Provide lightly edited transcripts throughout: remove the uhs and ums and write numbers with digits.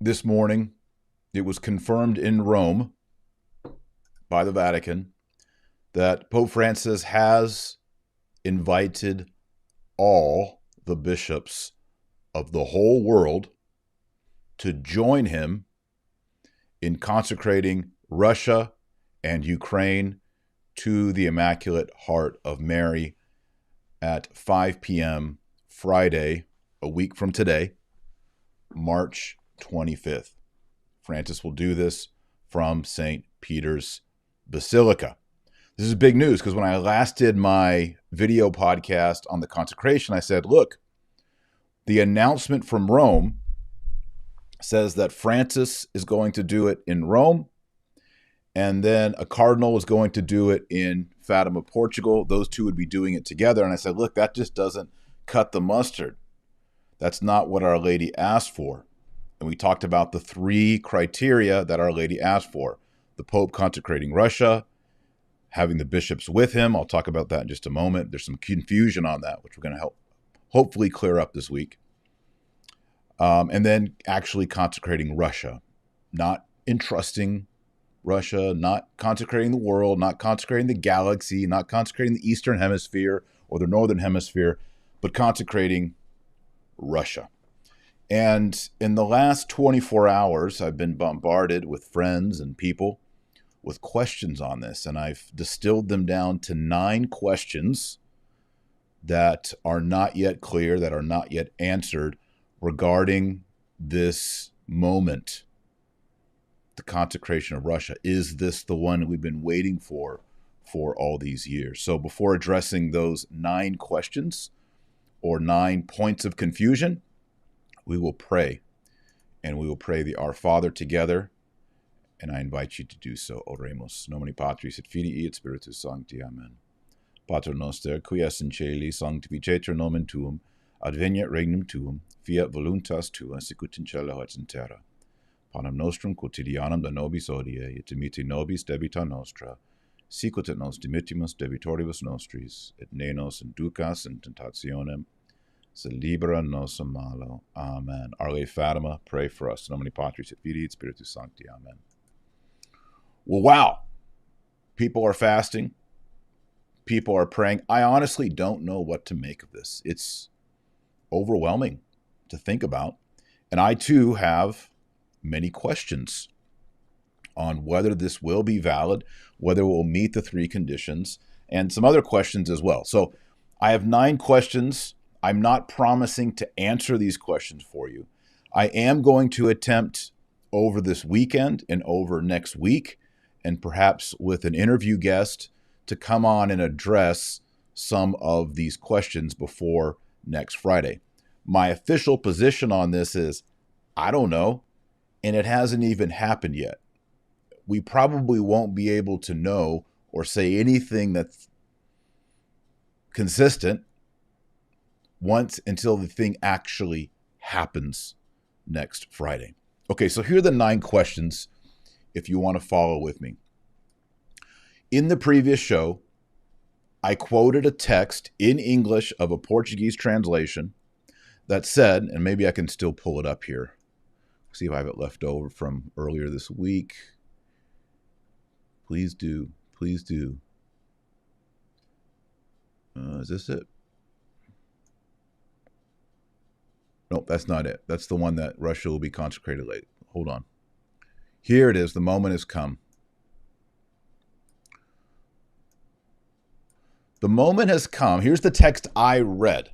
this morning, it was confirmed in Rome by the Vatican that Pope Francis has invited all the bishops of the whole world to join him in consecrating Russia and Ukraine to the Immaculate Heart of Mary at 5 p.m. Friday, a week from today, March 25th. Francis will do this from St. Peter's Basilica. This is big news because when I last did my video podcast on the consecration, I said, look, the announcement from Rome says that Francis is going to do it in Rome, and then a cardinal is going to do it in Fatima, Portugal. Those two would be doing it together. And I said, look, that just doesn't cut the mustard. That's not what Our Lady asked for. And we talked about the three criteria that Our Lady asked for. The Pope consecrating Russia, having the bishops with him. I'll talk about that in just a moment. There's some confusion on that, which we're going to hopefully clear up this week. And then actually consecrating Russia, not entrusting Russia, not consecrating the world, not consecrating the galaxy, not consecrating the Eastern Hemisphere or the Northern Hemisphere, but consecrating Russia. And in the last 24 hours, I've been bombarded with friends and people with questions on this, and I've distilled them down to 9 questions that are not yet clear, that are not yet answered regarding this moment, the consecration of Russia. Is this the one we've been waiting for all these years? So before addressing those 9 questions or 9 points of confusion, we will pray, and we will pray the Our Father together, and I invite you to do so. Oremus. Nomine Patris et Filii et Spiritus Sancti. Amen. Pater noster, qui es in caeli, sanctificetur nomen tuum, adveniat regnum tuum, fiat voluntas tua, sicut in cielo et in terra. Panem nostrum quotidianum da nobis hodie, et dimitte nobis debita nostra, sicut et nos dimittimus debitoribus nostris, et ne nos inducas in tentationem, sed libera nos a malo. Amen. Our Lady Fatima, pray for us. Nomine Patris et Filii et Spiritus Sancti. Amen. Well, wow. People are fasting. People are praying. I honestly don't know what to make of this. It's overwhelming to think about. And I, too, have many questions on whether this will be valid, whether it will meet the 3 conditions, and some other questions as well. So I have 9 questions. I'm not promising to answer these questions for you. I am going to attempt over this weekend and over next week, and perhaps with an interview guest, to come on and address some of these questions before next Friday. My official position on this is, I don't know, and it hasn't even happened yet. We probably won't be able to know or say anything that's consistent until the thing actually happens next Friday. Okay, so here are the 9 questions if you want to follow with me. In the previous show, I quoted a text in English of a Portuguese translation that said, and maybe I can still pull it up here, see if I have it left over from earlier this week. Please do. Please do. Is this it? Nope, that's not it. That's the one that Russia will be consecrated later. Hold on. Here it is. The moment has come. The moment has come. Here's the text I read.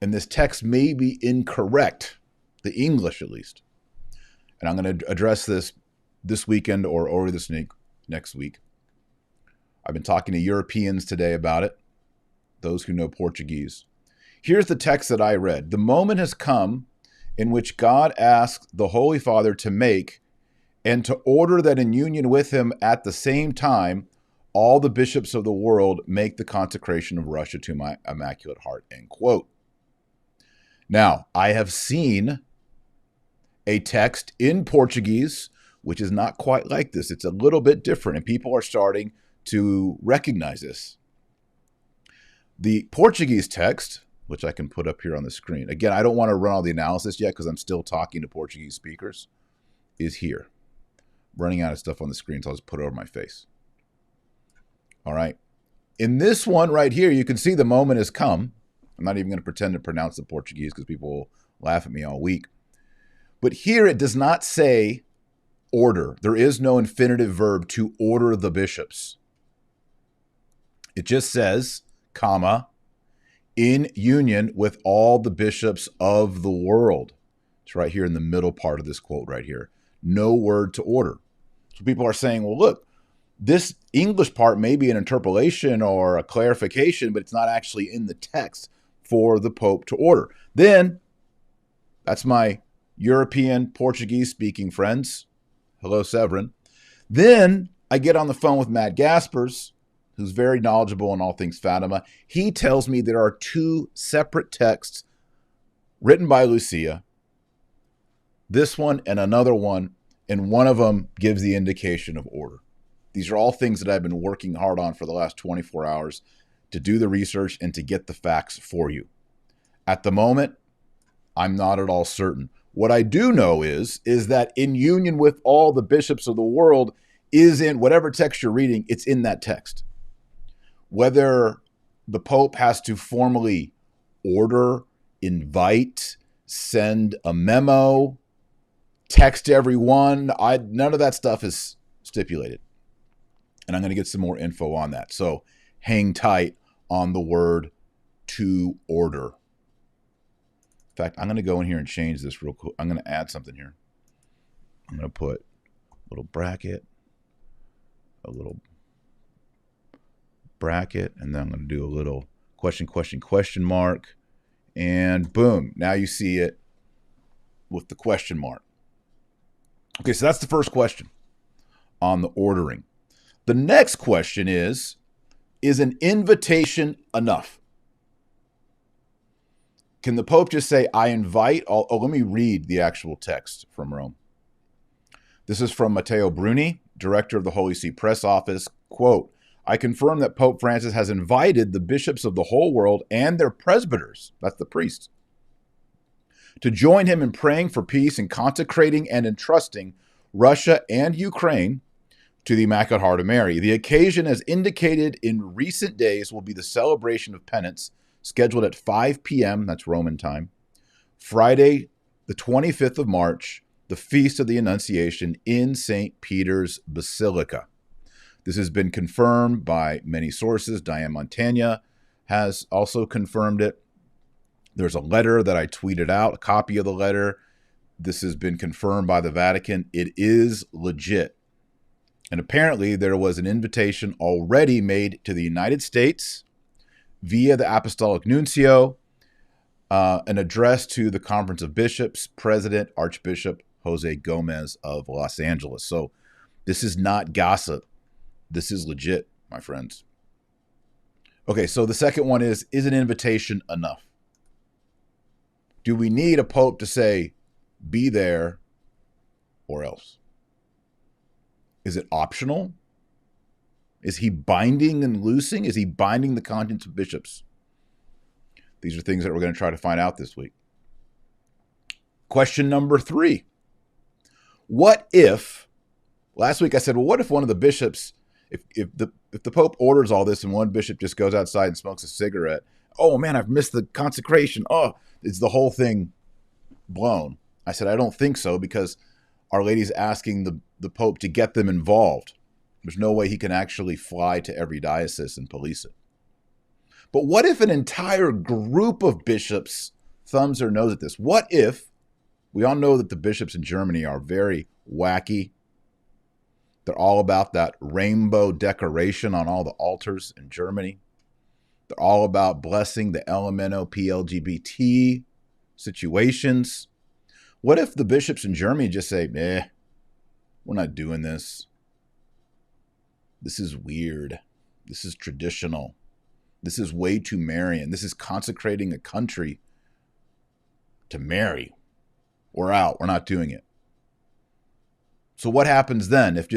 And this text may be incorrect, the English at least. And I'm going to address this weekend or this next week. I've been talking to Europeans today about it, those who know Portuguese. Here's the text that I read. The moment has come in which God asks the Holy Father to make and to order that in union with him at the same time, all the bishops of the world make the consecration of Russia to my Immaculate Heart, end quote. Now, I have seen a text in Portuguese, which is not quite like this. It's a little bit different, and people are starting to recognize this. The Portuguese text which I can put up here on the screen. Again, I don't want to run all the analysis yet because I'm still talking to Portuguese speakers, is here. Running out of stuff on the screen, so I'll just put it over my face. All right. In this one right here, you can see the moment has come. I'm not even going to pretend to pronounce the Portuguese because people will laugh at me all week. But here it does not say order. There is no infinitive verb to order the bishops. It just says, comma, in union with all the bishops of the world. It's right here in the middle part of this quote right here. No word to order. So people are saying, well, look, this English part may be an interpolation or a clarification, but it's not actually in the text for the Pope to order. Then, that's my European Portuguese-speaking friends. Hello, Severin. Then I get on the phone with Matt Gaspers, who's very knowledgeable on all things Fatima. He tells me there are two separate texts written by Lucia, this one and another one, and one of them gives the indication of order. These are all things that I've been working hard on for the last 24 hours to do the research and to get the facts for you. At the moment, I'm not at all certain. What I do know is that in union with all the bishops of the world is in whatever text you're reading, it's in that text. Whether the Pope has to formally order, invite, send a memo, text everyone, none of that stuff is stipulated. And I'm going to get some more info on that. So hang tight on the word to order. In fact, I'm going to go in here and change this real quick. I'm going to add something here. I'm going to put a little bracket, and then I'm going to do a little question mark, and boom, now you see it with the question mark. Okay, so that's the first question on the ordering. The next question is an invitation enough? Can the Pope just say, I invite? Let me read the actual text from Rome. This is from Matteo Bruni, director of the Holy See Press Office. Quote, I confirm that Pope Francis has invited the bishops of the whole world and their presbyters, that's the priests, to join him in praying for peace and consecrating and entrusting Russia and Ukraine to the Immaculate Heart of Mary. The occasion, as indicated in recent days, will be the celebration of penance, scheduled at 5 p.m., that's Roman time, Friday, the 25th of March, the Feast of the Annunciation in St. Peter's Basilica. This has been confirmed by many sources. Diane Montagna has also confirmed it. There's a letter that I tweeted out, a copy of the letter. This has been confirmed by the Vatican. It is legit. And apparently there was an invitation already made to the United States via the Apostolic Nuncio, an address to the Conference of Bishops, President Archbishop Jose Gomez of Los Angeles. So this is not gossip. This is legit, my friends. Okay, so the second one is an invitation enough? Do we need a Pope to say, be there or else? Is it optional? Is he binding and loosing? Is he binding the conscience of bishops? These are things that we're going to try to find out this week. Question number 3. What if, last week I said, well, what if one of the bishops, if the Pope orders all this and one bishop just goes outside and smokes a cigarette, oh man, I've missed the consecration. Oh, is the whole thing blown? I said, I don't think so, because Our Lady's asking the Pope to get them involved. There's no way he can actually fly to every diocese and police it. But what if an entire group of bishops thumbs their nose at this? What if, we all know that the bishops in Germany are very wacky. They're all about that rainbow decoration on all the altars in Germany. They're all about blessing the LMNOP-LGBT situations. What if the bishops in Germany just say, we're not doing this. This is weird. This is traditional. This is way too Marian. This is consecrating a country to Mary. We're out. We're not doing it. So what happens then if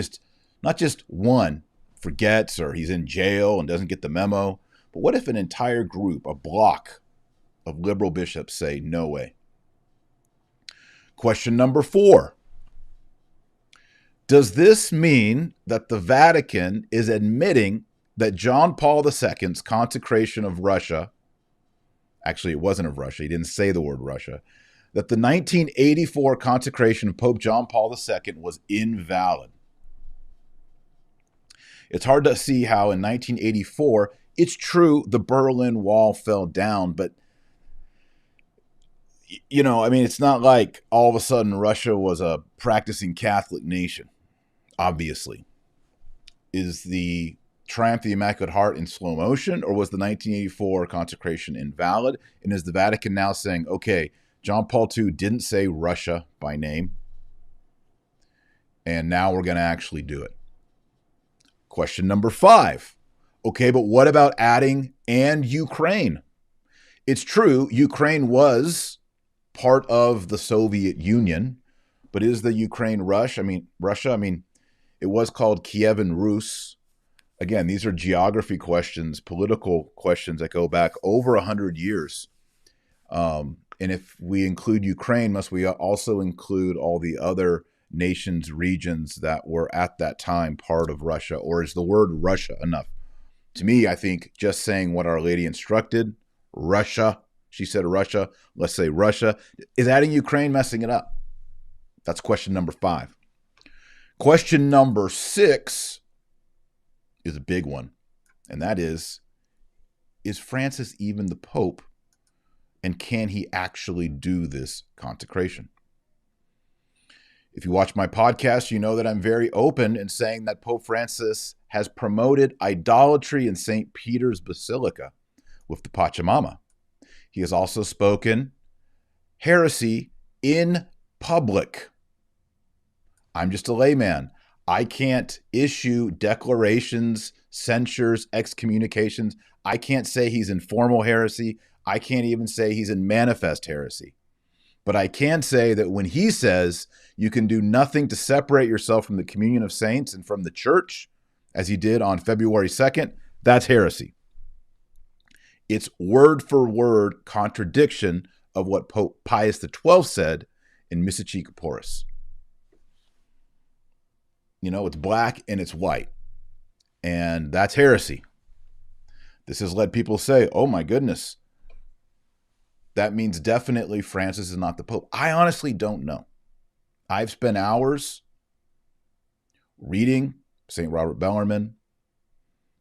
not just one forgets or he's in jail and doesn't get the memo, but what if an entire group, a block of liberal bishops say no way. Question number 4. Does this mean that the Vatican is admitting that John Paul II's consecration of Russia, actually it wasn't of Russia, he didn't say the word Russia, that the 1984 consecration of Pope John Paul II was invalid? It's hard to see how in 1984, it's true the Berlin Wall fell down, but it's not like all of a sudden Russia was a practicing Catholic nation, obviously. Is the Triumph of the Immaculate Heart in slow motion, or was the 1984 consecration invalid? And is the Vatican now saying, okay, John Paul II didn't say Russia by name, and now we're going to actually do it? Question number 5. Okay, but what about adding and Ukraine? It's true, Ukraine was part of the Soviet Union, but is the Ukraine Russia? It was called Kievan Rus. Again, these are geography questions, political questions that go back over 100 years. And if we include Ukraine, must we also include all the other nations, regions that were at that time part of Russia? Or is the word Russia enough? To me, I think just saying what Our Lady instructed, Russia, she said Russia, let's say Russia, is adding Ukraine messing it up? That's question number 5. Question number 6 is a big one, and that is Francis even the Pope, and can he actually do this consecration? If you watch my podcast, you know that I'm very open in saying that Pope Francis has promoted idolatry in St. Peter's Basilica with the Pachamama. He has also spoken heresy in public. I'm just a layman. I can't issue declarations, censures, excommunications. I can't say he's in formal heresy. I can't even say he's in manifest heresy. But I can say that when he says you can do nothing to separate yourself from the communion of saints and from the church, as he did on February 2nd, that's heresy. It's word for word contradiction of what Pope Pius XII said in Mystici Corporis. It's black and it's white, and that's heresy. This has led people to say, oh my goodness, that means definitely Francis is not the Pope. I honestly don't know. I've spent hours reading St. Robert Bellarmine.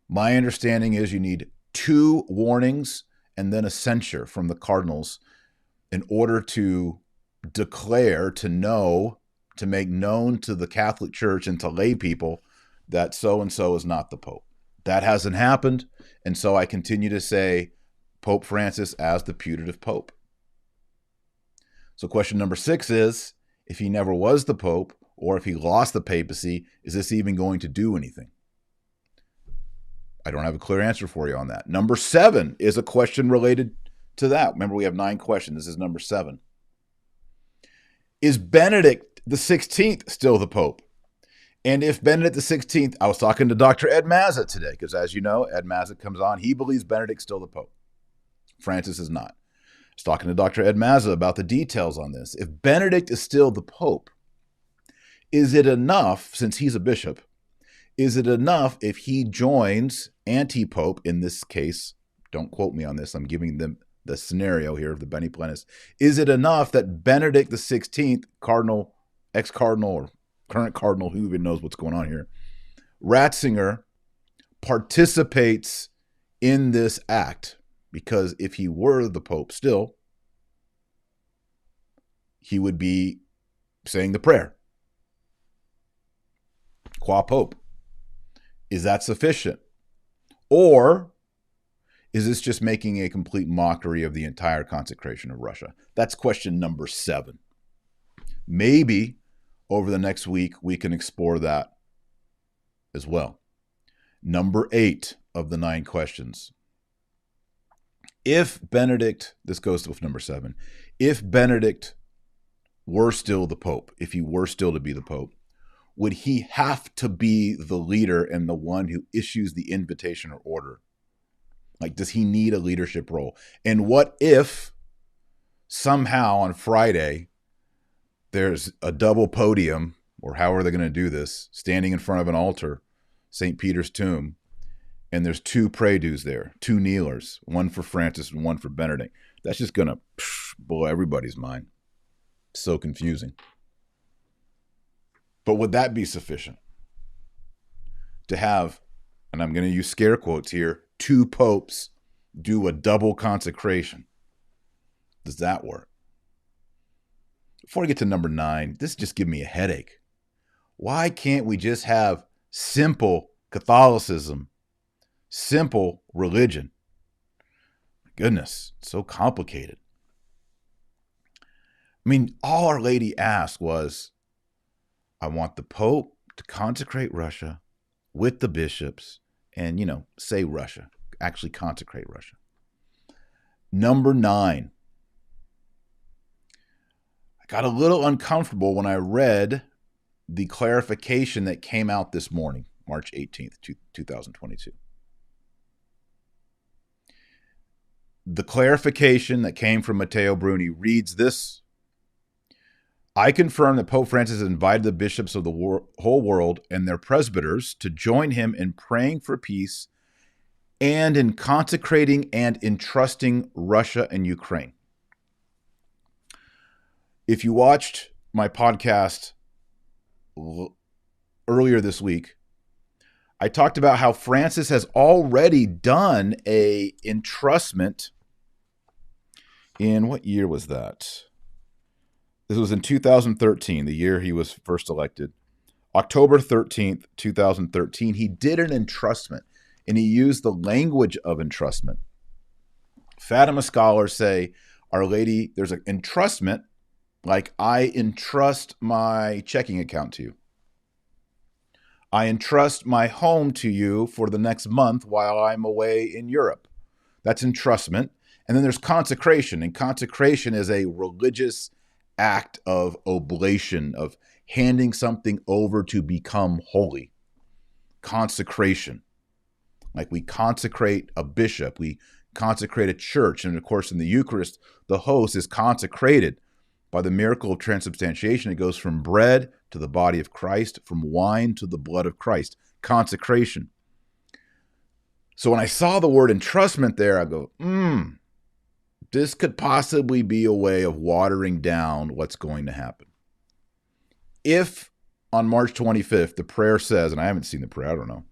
My understanding is you need 2 warnings and then a censure from the cardinals in order to declare, to know, to make known to the Catholic Church and to lay people that so-and-so is not the Pope. That hasn't happened, and so I continue to say Pope Francis as the putative Pope. So question number 6 is, if he never was the Pope, or if he lost the papacy, is this even going to do anything? I don't have a clear answer for you on that. Number 7 is a question related to that. Remember, we have 9 questions. This is number 7. Is Benedict the 16th still the Pope? And if Benedict the 16th, I was talking to Dr. Ed Mazza today, because as you know, Ed Mazza comes on. He believes Benedict's still the Pope. Francis is not. I was talking to Dr. Ed Mazza about the details on this. If Benedict is still the Pope, is it enough, since he's a bishop, is it enough if he joins anti-Pope, in this case, don't quote me on this, I'm giving them the scenario here of the Bene Plenis, is it enough that Benedict the 16th, cardinal, ex-cardinal, or current cardinal, who even knows what's going on here, Ratzinger, participates in this act? Because if he were the Pope still, he would be saying the prayer. Qua Pope. Is that sufficient? Or is this just making a complete mockery of the entire consecration of Russia? That's question number 7. Maybe over the next week we can explore that as well. Number 8 of the 9 questions. If Benedict, this goes with number 7, if Benedict were still the Pope, if he were still to be the Pope, would he have to be the leader and the one who issues the invitation or order? Like, does he need a leadership role? And what if somehow on Friday, there's a double podium, or how are they going to do this, standing in front of an altar, St. Peter's tomb, and there's two pray-dos there, two kneelers, one for Francis and one for Benedict. That's just going to blow everybody's mind. So confusing. But would that be sufficient to have, and I'm going to use scare quotes here, two popes do a double consecration? Does that work? Before I get to number 9, this just gives me a headache. Why can't we just have simple Catholicism, simple religion? Goodness, it's so complicated. I mean, all Our Lady asked was, I want the Pope to consecrate Russia with the bishops and, say Russia, actually consecrate Russia. Number 9. I got a little uncomfortable when I read the clarification that came out this morning, March 18th, 2022. The clarification that came from Matteo Bruni reads this: I confirm that Pope Francis has invited the bishops of the whole world and their presbyters to join him in praying for peace and in consecrating and entrusting Russia and Ukraine. If you watched my podcast earlier this week, I talked about how Francis has already done a entrustment in, what year was that? This was in 2013, the year he was first elected. October 13th, 2013, he did an entrustment, and he used the language of entrustment. Fatima scholars say, Our Lady, there's an entrustment, like I entrust my checking account to you. I entrust my home to you for the next month while I'm away in Europe. That's entrustment. And then there's consecration, and consecration is a religious act of oblation, of handing something over to become holy. Consecration. Like we consecrate a bishop, we consecrate a church, and of course in the Eucharist, the host is consecrated by the miracle of transubstantiation. It goes from bread to the body of Christ, from wine to the blood of Christ. Consecration. So when I saw the word entrustment there, I go, this could possibly be a way of watering down what's going to happen. If on March 25th, the prayer says, and I haven't seen the prayer, I don't know.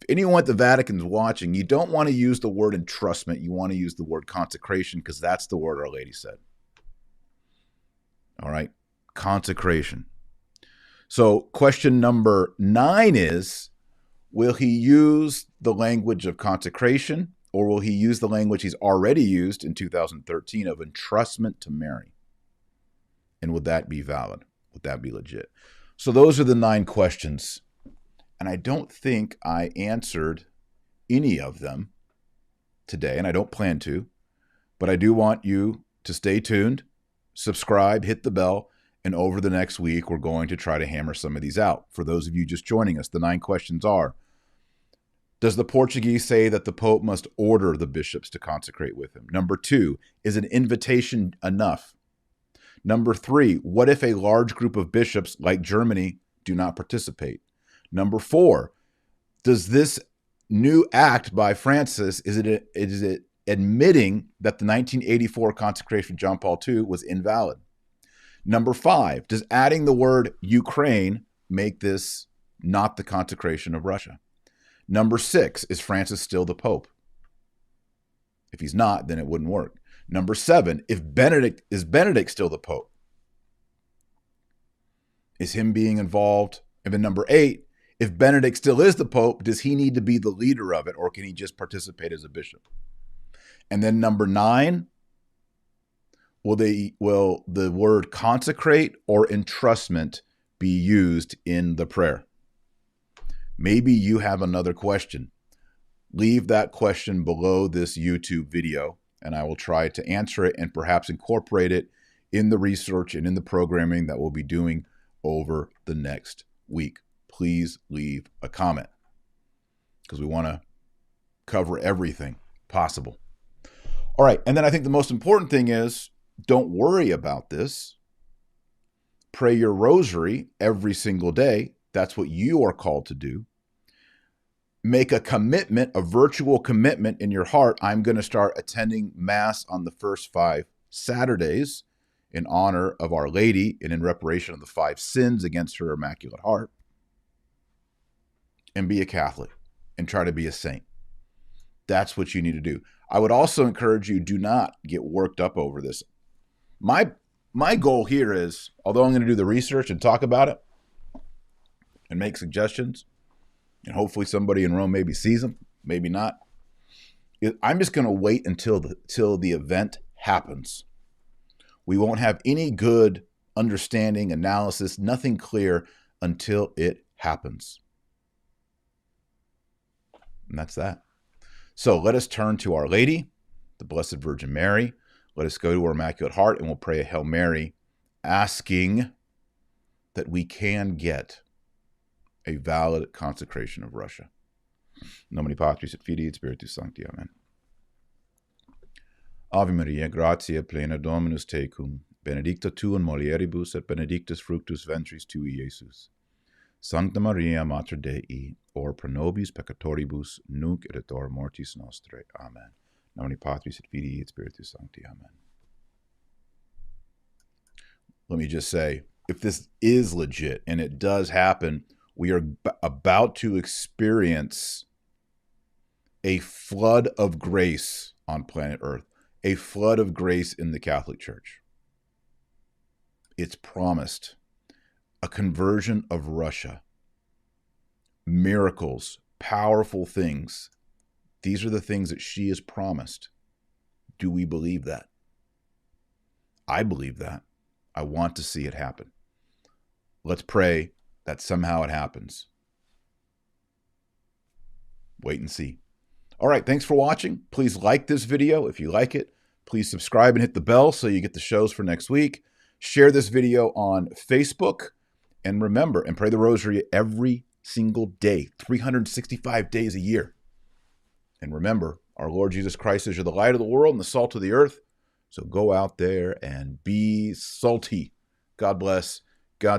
If anyone at the Vatican is watching, you don't want to use the word entrustment. You want to use the word consecration, because that's the word Our Lady said. All right, consecration. So question number 9 is, will he use the language of consecration, or will he use the language he's already used in 2013 of entrustment to Mary? And would that be valid? Would that be legit? So those are the 9 questions. And I don't think I answered any of them today, and I don't plan to. But I do want you to stay tuned, subscribe, hit the bell, and over the next week, we're going to try to hammer some of these out. For those of you just joining us, the 9 questions are: does the Portuguese say that the Pope must order the bishops to consecrate with him? Number 2, is an invitation enough? Number 3, what if a large group of bishops, like Germany, do not participate? Number 4, does this new act by Francis, is it admitting that the 1984 consecration of John Paul II was invalid? Number 5, does adding the word Ukraine make this not the consecration of Russia? Number 6, is Francis still the Pope? If he's not, then it wouldn't work. Number 7, is Benedict still the Pope? Is him being involved? And then number 8, if Benedict still is the Pope, does he need to be the leader of it, or can he just participate as a bishop? And then number 9, will the word consecrate or entrustment be used in the prayer? Maybe you have another question. Leave that question below this YouTube video, and I will try to answer it and perhaps incorporate it in the research and in the programming that we'll be doing over the next week. Please leave a comment, because we want to cover everything possible. All right, and then I think the most important thing is, don't worry about this. Pray your rosary every single day. That's what you are called to do. Make a commitment, a virtual commitment in your heart. I'm going to start attending Mass on the first 5 Saturdays in honor of Our Lady and in reparation of the 5 sins against her Immaculate Heart. And be a Catholic and try to be a saint. That's what you need to do. I would also encourage you, do not get worked up over this. My goal here is, although I'm going to do the research and talk about it and make suggestions, and hopefully somebody in Rome maybe sees them, maybe not, I'm just going to wait until the event happens. We won't have any good understanding, analysis, nothing clear until it happens. And that's that. So let us turn to Our Lady, the Blessed Virgin Mary. Let us go to her Immaculate Heart and we'll pray a Hail Mary, asking that we can get a valid consecration of Russia. Nomine Patris et Filii et Spiritus Sancti. Amen. Ave Maria, gratia plena Dominus tecum, benedicta tu in mulieribus et benedictus fructus ventris tui, Iesus. Sancta Maria, Mater Dei, ora pro nobis peccatoribus, nunc et at hora mortis nostrae. Amen. Nomine Patris et Filii et Spiritus Sancti. Amen. Let me just say, if this is legit and it does happen, we are about to experience a flood of grace on planet Earth, a flood of grace in the Catholic Church. It's promised. A conversion of Russia. Miracles, powerful things. These are the things that she has promised. Do we believe that? I believe that. I want to see it happen. Let's pray that somehow it happens. Wait and see. All right, thanks for watching. Please like this video if you like it. Please subscribe and hit the bell so you get the shows for next week. Share this video on Facebook. And remember, and pray the rosary every single day, 365 days a year. And remember, our Lord Jesus Christ is the light of the world and the salt of the earth. So go out there and be salty. God bless. Godspeed.